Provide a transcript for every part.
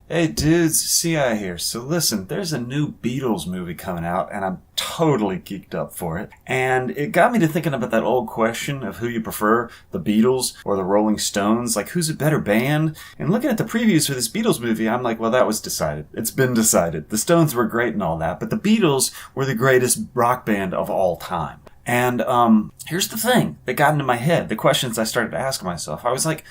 Hey dudes, CI here. So listen, there's a new Beatles movie coming out and I'm totally geeked up for it. And it got me to thinking about that old question of who you prefer, the Beatles or the Rolling Stones, like who's a better band? And looking at the previews for this Beatles movie, I'm like, well, that was decided. It's been decided. The Stones were great and all that, but the Beatles were the greatest rock band of all time. And here's the thing that got into my head, the questions I started to ask myself. I was like,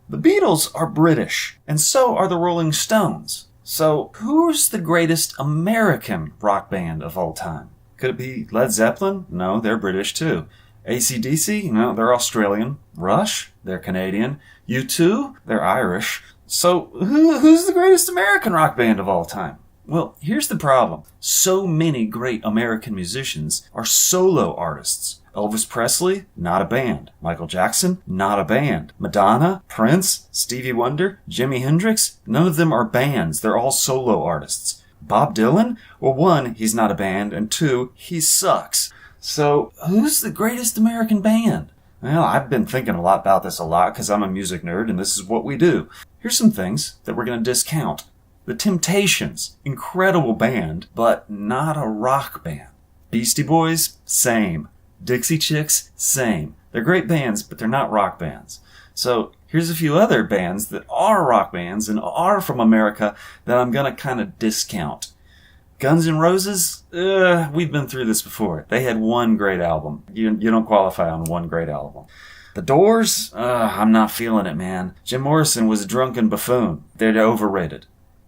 the Beatles are British, and so are the Rolling Stones. So, who's the greatest American rock band of all time? Could it be Led Zeppelin? No, they're British too. AC/DC? No, they're Australian. Rush? They're Canadian. U2? They're Irish. So, who's the greatest American rock band of all time? Well, here's the problem. So many great American musicians are solo artists. Elvis Presley, not a band. Michael Jackson, not a band. Madonna, Prince, Stevie Wonder, Jimi Hendrix, none of them are bands. They're all solo artists. Bob Dylan? Well, one, he's not a band, and two, he sucks. So, who's the greatest American band? Well, I've been thinking a lot about this because I'm a music nerd, and this is what we do. Here's some things that we're going to discount. The Temptations, incredible band, but not a rock band. Beastie Boys, same. Dixie Chicks, same. They're great bands, but they're not rock bands. So here's a few other bands that are rock bands and are from America that I'm going to kind of discount. Guns N' Roses, we've been through this before. They had one great album. You don't qualify on one great album. The Doors, I'm not feeling it, man. Jim Morrison was a drunken buffoon. They're overrated.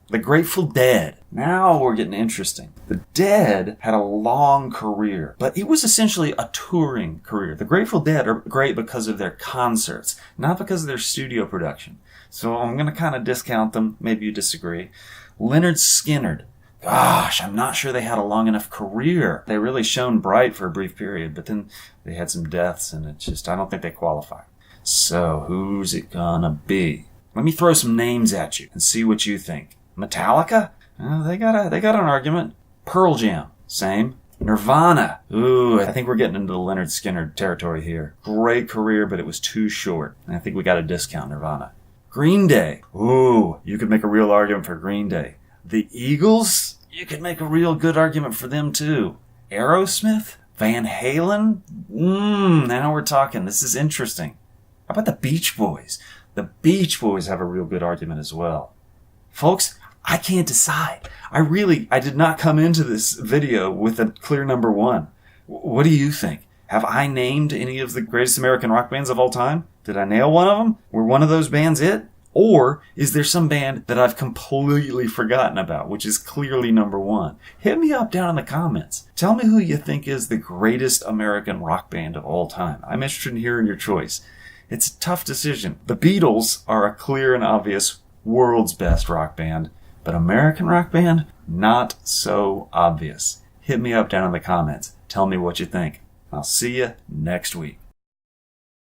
The Grateful Dead. Now we're getting interesting. The Dead had a long career, but it was essentially a touring career. The Grateful Dead are great because of their concerts, not because of their studio production. So I'm going to kind of discount them. Maybe you disagree. Lynyrd Skynyrd. Gosh, I'm not sure they had a long enough career. They really shone bright for a brief period, but then they had some deaths, and I don't think they qualify. So who's it gonna be? Let me throw some names at you and see what you think. Metallica? They got an argument. Pearl Jam, same. Nirvana. Ooh, I think we're getting into the Lynyrd Skynyrd territory here. Great career, but it was too short. And I think we got to discount Nirvana. Green Day. Ooh, you could make a real argument for Green Day. The Eagles? You could make a real good argument for them too. Aerosmith? Van Halen? Now we're talking. This is interesting. How about the Beach Boys? The Beach Boys have a real good argument as well. Folks, I can't decide. I did not come into this video with a clear number one. What do you think? Have I named any of the greatest American rock bands of all time? Did I nail one of them? Were one of those bands it? Or is there some band that I've completely forgotten about, which is clearly number one? Hit me up down in the comments. Tell me who you think is the greatest American rock band of all time. I'm interested in hearing your choice. It's a tough decision. The Beatles are a clear and obvious world's best rock band, but American rock band, not so obvious. Hit me up down in the comments. Tell me what you think. I'll see you next week.